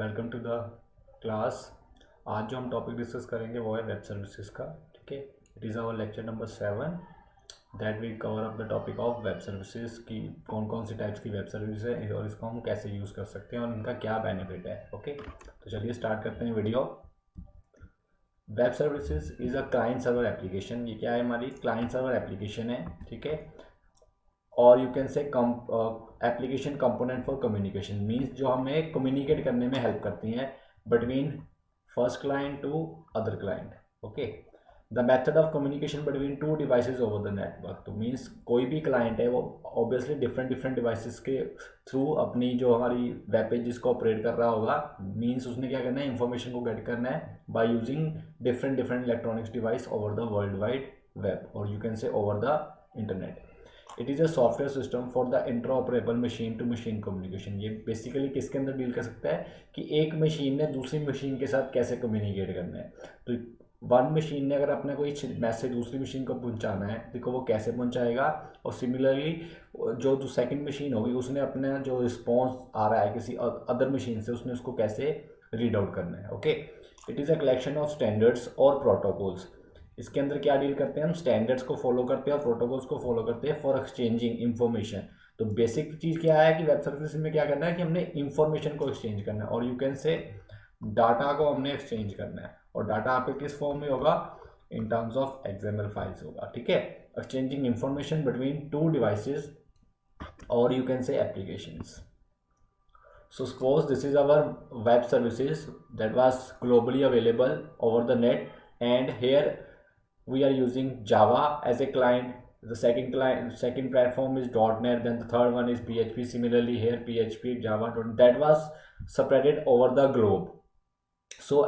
Welcome to the class. आज जो हम टॉपिक डिस्कस करेंगे वो है वेब सर्विसेज का। ठीक है, it is our lecture number 7 that we cover up the topic of web services की कौन कौन सी टाइप्स की वेब सर्विस है और इसको हम कैसे यूज़ कर सकते हैं और इनका क्या बेनिफिट है। ओके, तो चलिए स्टार्ट करते हैं video. Web services is a client server application. ये क्या है? हमारी क्लाइंट सर्वर एप्लीकेशन है। ठीक है, और you can say application component for communication means जो हमें कम्युनिकेट करने में हेल्प करती हैं between first client to other client. Okay, the method of communication between two devices over the network. तो मीन्स कोई भी क्लाइंट है वो ऑब्वियसली डिफरेंट डिवाइसेस के थ्रू अपनी जो हमारी वेब पेजेस को ऑपरेट कर रहा होगा। मीन्स उसने क्या करना है, इंफॉर्मेशन को गेट करना है by using different electronics device over the world wide web और you can say over the internet. It is a software system for the interoperable machine to machine communication. ये basically किसके अंदर deal कर सकता है कि एक मशीन ने दूसरी मशीन के साथ कैसे कम्युनिकेट करना है। तो वन मशीन ने अगर अपना कोई मैसेज दूसरी मशीन को पहुंचाना है, देखो वो कैसे पहुंचाएगा। और सिमिलरली जो सेकंड मशीन होगी उसने अपना जो रिस्पॉन्स आ रहा है किसी अदर मशीन से, उसने उसको कैसे रीड आउट करना है। Okay, it is a collection of standards और प्रोटोकॉल्स। इसके अंदर क्या डील करते हैं, हम स्टैंडर्ड्स को फॉलो करते हैं और प्रोटोकॉल्स को फॉलो करते हैं फॉर एक्सचेंजिंग इंफॉर्मेशन। तो बेसिक चीज़ क्या है कि वेब सर्विस में क्या करना है कि हमने इंफॉर्मेशन को एक्सचेंज करना है और यू कैन से डाटा को हमने एक्सचेंज करना है। और डाटा आप किस फॉर्म में होगा, in terms of XML files होगा। ठीक है, exchanging information between two devices और you can say applications. So suppose this is our web services that was globally available over the net, and here we are using Java as a client. The second platform is .NET, then the third one is PHP. Similarly here PHP, Java, that was spread over the globe. So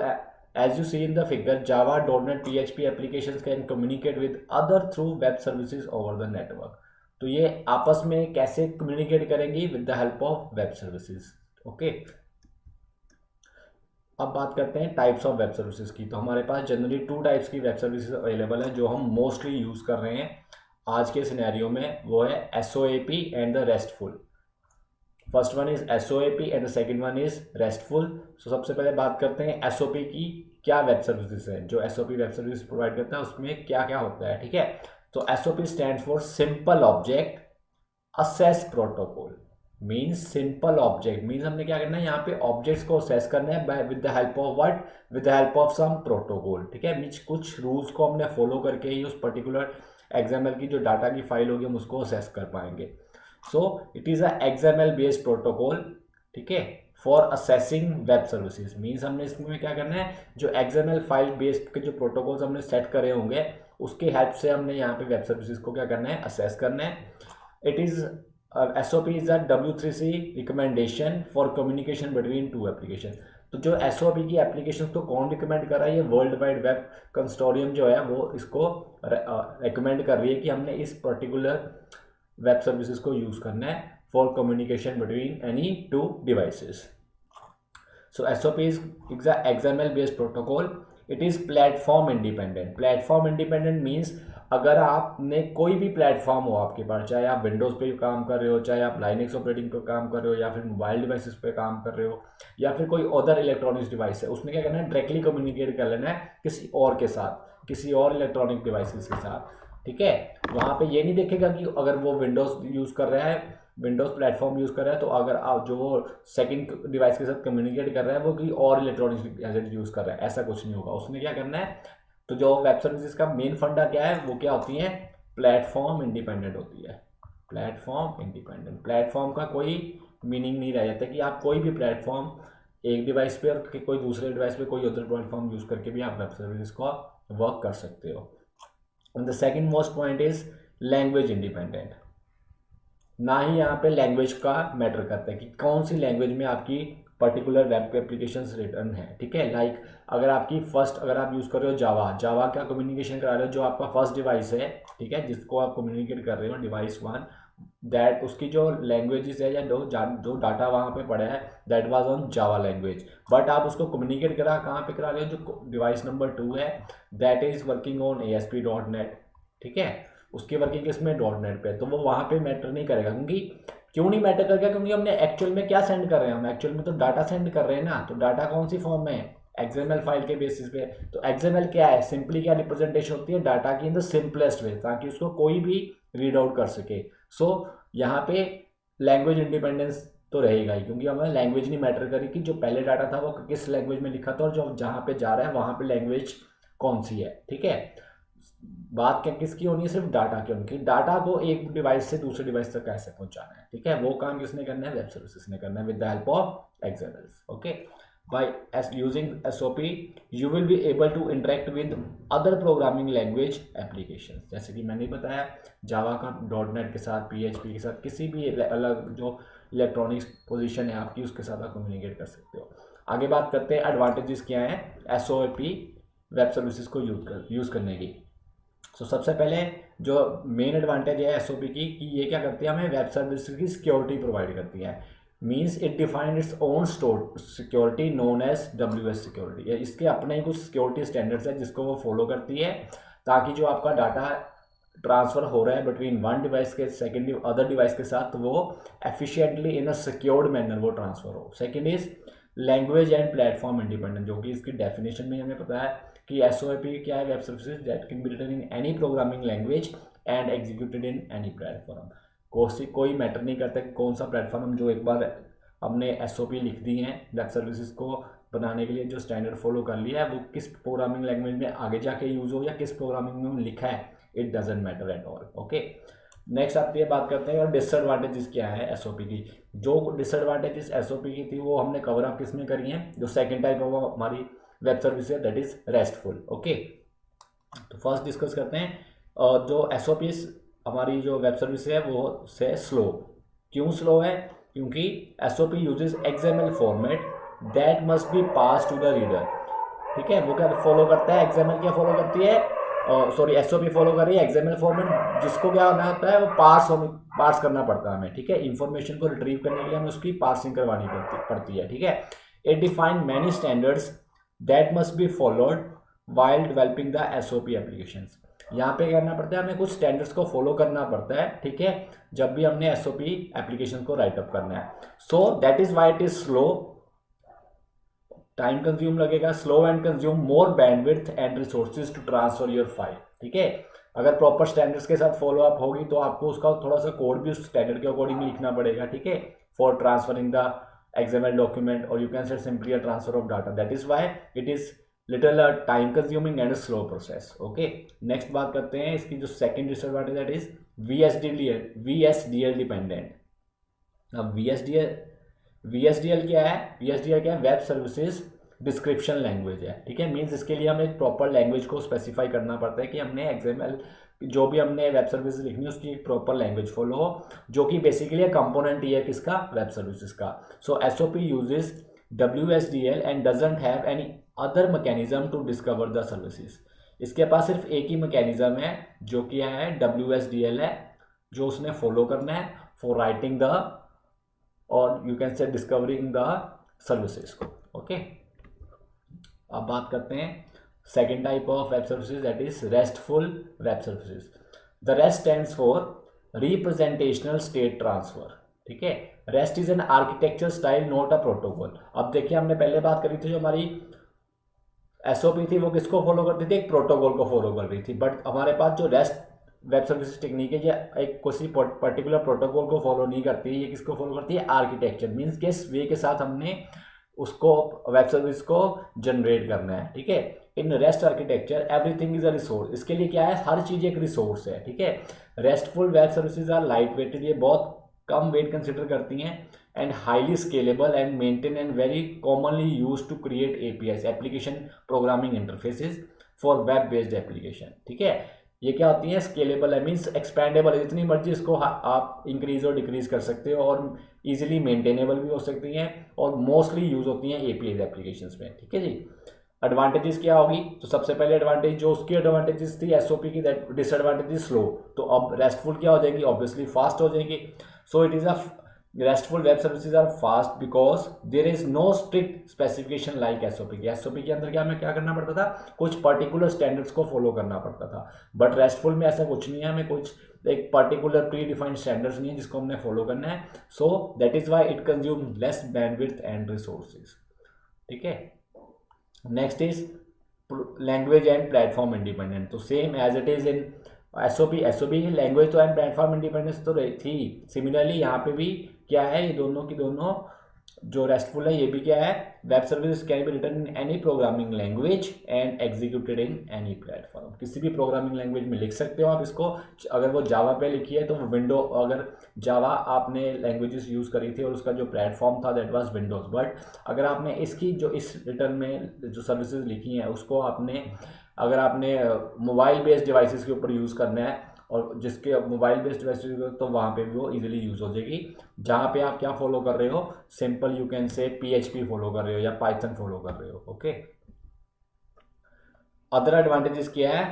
as you see in the figure, Java, .NET, PHP applications can communicate with other through web services over the network. तो ये आपस में कैसे communicate करेंगी? With the help of web services. Okay, अब बात करते हैं टाइप्स ऑफ वेब सर्विसेज की। तो हमारे पास जनरली टू टाइप्स की वेब सर्विसेज अवेलेबल है जो हम मोस्टली यूज़ कर रहे हैं आज के सिनेरियो में। वो है SOAP and the RESTful. First one is SOAP and the second one is RESTful. So सबसे पहले बात करते हैं SOP की। क्या वेब सर्विसेज है जो SOP वेब सर्विस प्रोवाइड करता है, उसमें क्या क्या होता है। ठीक है, तो SOP stands for simple object access protocol. Means simple object means हमने क्या करना है, यहाँ पे ऑब्जेक्ट्स को असेस करना है with the help of what, with the help of some protocol. ठीक है, मीन्स कुछ रूल्स को हमने फॉलो करके ही उस पर्टिकुलर XML की जो डाटा की फाइल होगी हम उसको असेस कर पाएंगे। सो it is a XML based protocol. ठीक है, for accessing web services. Means हमने इसमें क्या करना है, जो XML फाइल बेस्ड के जो प्रोटोकॉल्स हमने सेट करे होंगे उसके हेल्प से हमने यहाँ पे वेब सर्विसेज को क्या करना है, असेस करना है। It is SOP is a W3C recommendation for communication between two application. तो जो SOP की एप्लीकेशन को कौन रिकमेंड कर रहा है, ये वर्ल्ड वाइड वेब कंसोर्टियम जो है वो इसको रिकमेंड कर रही है कि हमने इस पर्टिकुलर वेब सर्विसेज को यूज़ करना है for communication between any two devices. So SOP is a XML based protocol. It is platform independent. Platform independent means अगर आपने कोई भी प्लेटफॉर्म हो आपके पास, चाहे आप विंडोज़ पे काम कर रहे हो, चाहे आप लाइनक्स ऑपरेटिंग पे काम कर रहे हो, या फिर मोबाइल डिवाइसेस पे काम कर रहे हो, या फिर कोई अदर इलेक्ट्रॉनिक्स डिवाइस है, उसने क्या करना है, डायरेक्टली कम्युनिकेट कर लेना है किसी और के साथ, किसी और इलेक्ट्रॉनिक डिवाइसेस के साथ। ठीक है, वहाँ पे ये नहीं देखेगा कि अगर वो विंडोज़ यूज़ कर रहा है, विंडोज़ प्लेटफॉर्म यूज़ कर रहा है, तो अगर आप जो वो सेकंड डिवाइस के साथ कम्युनिकेट कर रहा है वो कोई और इलेक्ट्रॉनिक्स गैजेट यूज़ कर रहा है, ऐसा कुछ नहीं होगा। उसने क्या करना है, तो जो वेब सर्विसेज का मेन फंडा क्या है, वो क्या होती है, प्लेटफॉर्म इंडिपेंडेंट होती है। प्लेटफॉर्म इंडिपेंडेंट, प्लेटफॉर्म का कोई मीनिंग नहीं रह जाता कि आप कोई भी प्लेटफॉर्म एक डिवाइस पे और कोई दूसरे डिवाइस पे कोई अदर प्लेटफॉर्म यूज़ करके भी आप वेब सर्विसेज को वर्क कर सकते हो। And the second most point is language independent. ना ही यहाँ पे लैंग्वेज का मैटर करता है कि कौन सी लैंग्वेज में आपकी पर्टिकुलर वेब एप्लीकेशंस रिटर्न है। ठीक है, लाइक अगर आप यूज़ कर रहे हो जावा का कम्युनिकेशन करा रहे हो, जो आपका फर्स्ट डिवाइस है, ठीक है, जिसको आप कम्युनिकेट कर रहे हो, डिवाइस 1, दैट उसकी जो लैंग्वेजेस है या जो डाटा वहाँ पे पड़ा है that was on Java language. But आप उसको कम्युनिकेट कहाँ पे करा रहे हो, जो डिवाइस नंबर 2 है that is working on ASP.NET। ठीक है, उसकी वर्किंग इसमें .NET पे, तो वो वहाँ पे मैटर नहीं करेगा क्योंकि क्यों नहीं मैटर करेगा? क्योंकि हमने एक्चुअल में क्या सेंड कर रहे हैं, हम एक्चुअल में तो डाटा सेंड कर रहे हैं ना। तो डाटा कौन सी फॉर्म में है? एक्सएमएल फाइल के बेसिस पे। तो एक्सएमएल क्या है? सिंपली क्या रिप्रेजेंटेशन होती है? डाटा की इन द सिंपलेस्ट वे, ताकि उसको कोई भी रीड आउट कर सके। सो यहाँ पे लैंग्वेज इंडिपेंडेंस तो रहेगा ही, क्योंकि हमें लैंग्वेज नहीं मैटर करी कि जो पहले डाटा था वो किस लैंग्वेज में लिखा था और जो जहाँ पे जा रहा है वहाँ पे लैंग्वेज कौन सी है। ठीक है, बात क्या किसकी होनी है? सिर्फ डाटा की होनी है। डाटा को एक डिवाइस से दूसरे डिवाइस तक कैसे पहुंचाना है, ठीक है, वो काम किसने करना है? वेब सर्विसेज ने करना है with the help of XML. Okay, by using SOP you will be able to interact with other programming language applications, जैसे कि मैंने बताया जावा का .NET के साथ, PHP के साथ, किसी भी अलग जो इलेक्ट्रॉनिक्स पोजीशन है आपकी उसके साथ आप कम्युनिकेट कर सकते हो। आगे बात करते हैं एडवांटेजेस क्या हैं SOAP वेब सर्विसेज को यूज़ करने की। सो सबसे पहले जो मेन एडवांटेज है SOP की कि ये क्या करती है? हमें वेब सर्विसेज की सिक्योरिटी प्रोवाइड करती है। Means it defined its own security known as WS security. इसके अपने ही कुछ सिक्योरिटी स्टैंडर्ड्स है जिसको वो फॉलो करती है, ताकि जो आपका डाटा ट्रांसफ़र हो रहा है बिटवीन वन डिवाइस के सेकेंड अदर डिवाइस के साथ, वो efficiently in a secured manner वो ट्रांसफ़र हो। Second is language and platform independent, जो कि इसकी डेफिनेशन में हमें पता है कि SOAP क्या है? Web services that can be written in any programming language and executed in any platform. कोई मैटर नहीं करता कि कौन सा प्लेटफॉर्म, जो एक बार हमने SOP लिख दी हैं वेब सर्विसेज को बनाने के लिए, जो स्टैंडर्ड फॉलो कर लिया है, वो किस प्रोग्रामिंग लैंग्वेज में आगे जाके यूज़ हो या किस प्रोग्रामिंग में लिखा है, it doesn't matter at all. Okay, next आप ये बात करते हैं और डिसएडवांटेजेस क्या है SOP की। जो डिसएडवांटेजेस SOP की थी वो हमने कवर अप किस में करी हैं? जो सेकेंड टाइप है वो हमारी वेब सर्विस है, दैट इज रेस्टफुल। ओके, तो फर्स्ट डिस्कस करते हैं जो SOP हमारी जो वेब सर्विस है वो से स्लो। क्यों स्लो है? क्योंकि SOP uses XML format that must be pass to the reader. ठीक है, वो क्या फॉलो करता है? XML क्या फॉलो करती है? SOP फॉलो कर रही है XML फॉर्मेट, जिसको क्या होना होता है? वो पार्स करना पड़ता है हमें। ठीक है, इन्फॉर्मेशन को रिट्रीव करने के लिए हमें उसकी पार्सिंग करवानी पड़ती है। ठीक है, it define many standards that must be followed while developing the SOP applications. यहाँ पे करना पड़ता है हमें कुछ स्टैंडर्ड्स को फॉलो करना पड़ता है। ठीक है, जब भी हमने SOP एप्लीकेशन को राइट अप करना है। So that is why it is slow, time consume लगेगा, slow and consume more bandwidth and resources to transfer your file. ठीक है, अगर प्रॉपर स्टैंडर्ड्स के साथ फॉलो अप होगी तो आपको उसका थोड़ा सा कोड भी उस स्टैंडर्ड के अकॉर्डिंग लिखना पड़ेगा। ठीक है, for transferring the XML document और you can say simply a transfer of data. That is why it is little time consuming and slow process. Okay, next बात करते हैं इसकी जो second disadvantage that is VSDL dependent. अब VSDL क्या है? VSDL क्या है? वेब सर्विसेज डिस्क्रिप्शन लैंग्वेज है। ठीक है, मीन्स इसके लिए हमें एक प्रॉपर लैंग्वेज को स्पेसिफाई करना पड़ता है कि हमने XML जो भी हमने वेब सर्विस लिखनी है उसकी एक प्रॉपर लैंग्वेज फॉलो हो, जो कि बेसिकली कंपोनेंट ही है किसका? वेब सर्विसेज का। So SOP uses WSDL and doesn't have any other mechanism to discover the services. इसके पास सिर्फ एक ही मैकेनिज्म है जो कि है WSDL है, जो उसने फॉलो करना है फॉर राइटिंग द और यू कैन से डिस्कवरिंग द सर्विसेज को। ओके, अब बात करते हैं second type of web services that is restful web services. The rest stands for representational state transfer. ठीक है, rest is an architecture style not a protocol. अब देखिए हमने पहले बात करी थी जो हमारी SOP थी वो किसको फॉलो करती थी? एक प्रोटोकॉल को फॉलो कर रही थी। बट हमारे पास जो रेस्ट वेब सर्विस टेक्निक है ये एक किसी पर्टिकुलर प्रोटोकॉल को फॉलो नहीं करती है, ये किसको फॉलो करती है? आर्किटेक्चर। मीन्स किस वे के साथ हमने उसको वेब सर्विस को जनरेट करना है। ठीक है, in rest architecture everything is a resource. इसके लिए क्या है? हर चीज़ एक रिसोर्स है। ठीक है, restful web services are light weighted, ये बहुत कम वेट कंसिडर करती हैं, and highly scalable and maintain and very commonly use to create APIs application programming interfaces for web based application. ठीक है, ये क्या होती है? स्केलेबल है, मीन्स एक्सपेंडेबल है, जितनी मर्जी इसको आप इंक्रीज और डिक्रीज कर सकते हो और इजीली मेंटेनेबल भी हो सकती हैं और मोस्टली यूज होती हैं APIs एप्लीकेशंस में। ठीक है जी, एडवांटेजेस क्या होगी? तो सबसे पहले एडवांटेज जो उसकी एडवांटेजेस थी SOP की, दैट डिसएडवांटेज स्लो। तो अब रेस्टफुल क्या हो जाएगी? ऑब्वियसली फास्ट हो जाएगी। So it is a restful web services are fast because there is no strict specification like SOP के। एसओपी के अंदर क्या हमें क्या करना पड़ता था, कुछ पर्टिकुलर स्टैंडर्ड्स को फॉलो करना पड़ता था, बट रेस्टफुल में ऐसा कुछ नहीं है, हमें कुछ एक पर्टिकुलर प्री डिफाइंड स्टैंडर्ड्स नहीं है जिसको हमने फॉलो करना है। So that is why it consume less bandwidth and resources. ठीक है, next is language and platform independent. तो same as it is in SOP की लैंग्वेज तो एंड प्लेटफॉर्म इंडिपेंडेंस तो रही थी, सिमिलरली यहाँ पे भी क्या है, ये दोनों की दोनों जो रेस्टफुल है ये भी क्या है, web service can be written in any programming language and executed in any platform. किसी भी प्रोग्रामिंग लैंग्वेज में लिख सकते हो आप इसको। अगर वो जावा पे लिखी है तो विंडो, अगर जावा आपने लैंग्वेजेस यूज़ करी थी और उसका जो प्लेटफॉर्म था दैट वाज विंडोज़, बट अगर आपने इसकी जो इस रिटर्न में जो सर्विसेज लिखी हैं उसको आपने, अगर आपने मोबाइल बेस्ड डिवाइसेस के ऊपर यूज़ करना है और जिसके मोबाइल बेस्ड डिवाइसेस, तो वहाँ पे भी वो इजीली यूज़ हो जाएगी। जहाँ पे आप क्या फॉलो कर रहे हो, सिंपल यू कैन से PHP फॉलो कर रहे हो या पाइथन फॉलो कर रहे हो। ओके, अदर एडवांटेजेस क्या है,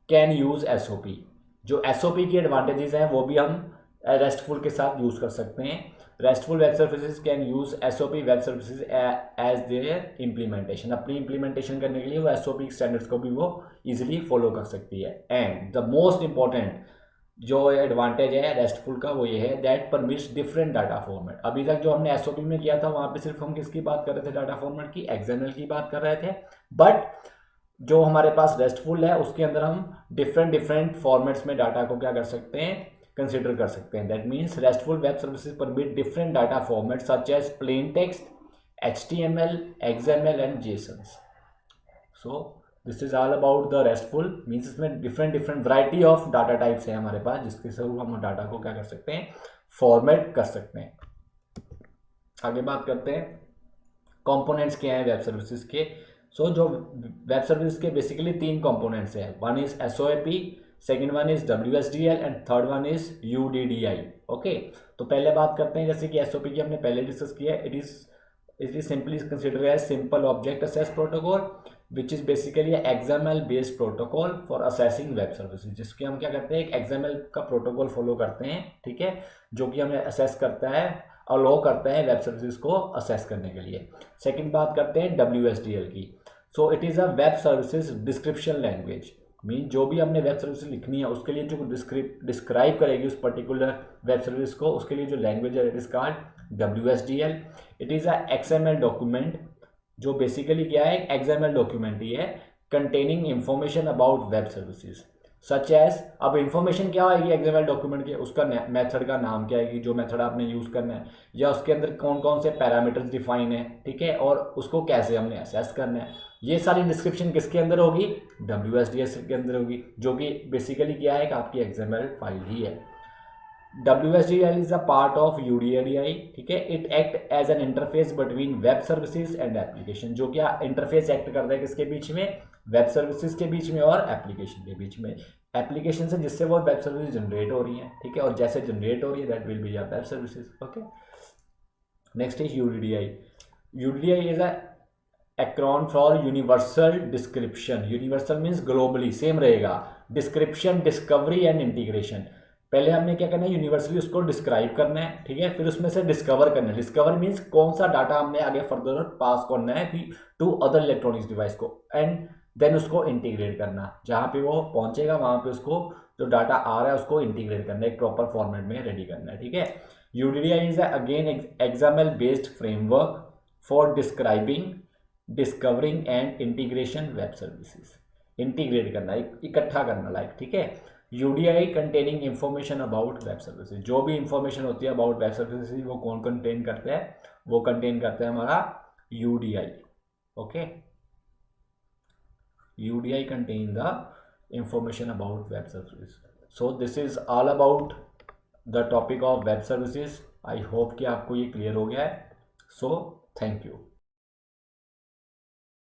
कैन यूज़ एसओपी। जो एसओपी की एडवांटेजेस हैं वो भी हम रेस्टफुल के साथ यूज़ कर सकते हैं। Restful web services can use SOP web services as their implementation. अपनी इम्प्लीमेंटेशन करने के लिए वो एसओपी स्टैंडर्ड्स को भी वो इजीली फॉलो कर सकती है। एंड द मोस्ट इंपॉर्टेंट जो एडवांटेज है रेस्टफुल का वो ये है that permits different data format. अभी तक जो हमने एसओपी में किया था वहाँ पे सिर्फ हम किसकी बात कर रहे थे, डाटा फॉर्मेट की, XML की बात कर रहे थे, बट जो हमारे पास रेस्टफुल है उसके अंदर हम डिफरेंट फॉर्मेट्स में डाटा को क्या कर सकते हैं, कंसिडर कर सकते हैं। That means RESTful web services permit different data format such as plain text, HTML, XML and JSON। So this is all about the RESTful, means इसमें different variety of data types है हमारे पास जिसके through हम data को क्या कर सकते हैं, फॉर्मेट कर सकते हैं। आगे बात करते हैं कंपोनेंट्स क्या हैं वेब सर्विसेज के। सो जो वेब सर्विस के बेसिकली 3 कंपोनेंट्स हैं, one is SOAP, second one is WSDL and third one is UDDI। Okay, तो पहले बात करते हैं, जैसे कि SOP की हमने पहले डिस्कस किया है, it is simply consider as simple object access protocol which is basically XML based protocol for accessing web services. जिसके हम क्या करते हैं, एक XML का प्रोटोकॉल फॉलो करते हैं, ठीक है, जो कि हमें असेस करता है, अलो करता है वेब सर्विसेज को असेस करने के लिए। सेकंड बात करते हैं WSDL की। सो it is a web services description language, mean जो भी हमने वेब सर्विस लिखनी है उसके लिए जो डिस्क्राइब करेगी उस पर्टिकुलर वेब सर्विस को, उसके लिए जो लैंग्वेज है it is called WSDL। It is a XML document, जो बेसिकली क्या है, XML डॉक्यूमेंट ही है, containing information about web services such as. अब इंफॉर्मेशन क्या आएगी XML डॉक्यूमेंट के, उसका मेथड का नाम क्या आएगी, जो मेथड आपने यूज़ करना है, या उसके अंदर कौन कौन से पैरामीटर्स डिफाइन है, ठीक है, और उसको कैसे हमने असेस करना है, ये सारी डिस्क्रिप्शन किसके अंदर होगी, WSDL के अंदर होगी, जो कि बेसिकली क्या है कि आपकी XML फाइल ही है। WSDL is a part of UDDI, ठीक है, it act as an interface between web services and application. जो क्या इंटरफेस एक्ट करता है किसके बीच में, वेब सर्विसेज के बीच में और एप्लीकेशन के बीच में। एप्लीकेशन से जिससे वो वेब सर्विस जनरेट हो रही है, ठीक है, और जैसे जनरेट हो रही है that will be your web services. Okay, next is UDDI। UDDI is a acronym for universal description. Universal means globally same रहेगा, डिस्क्रिप्शन, डिस्कवरी एंड इंटीग्रेशन। पहले हमने क्या करना है, यूनिवर्सली उसको डिस्क्राइब करना है, ठीक है, फिर उसमें से डिस्कवर करना है। डिस्कवर मीन्स कौन सा डाटा हमने आगे फर्दर पास करना है टू अदर इलेक्ट्रॉनिक्स डिवाइस को, एंड देन उसको इंटीग्रेट करना, जहाँ पे वो पहुंचेगा वहाँ पे उसको जो डाटा आ रहा है उसको इंटीग्रेट करना है, एक प्रॉपर फॉर्मेट में रेडी करना है, ठीक है। UDDI is again XML based framework for describing, discovering and integration web services. Integrate करना, इकट्ठा करना, लाइक, ठीक है। UDI containing information about web services, जो भी इंफॉर्मेशन होती है अबाउट वेब सर्विसेज वो कौन कंटेन करते हैं, वो कंटेन करते हैं हमारा UDI। Okay, UDI contain the information about web services. So this is all about the topic of web services. I hope कि आपको ये क्लियर हो गया है। So thank you.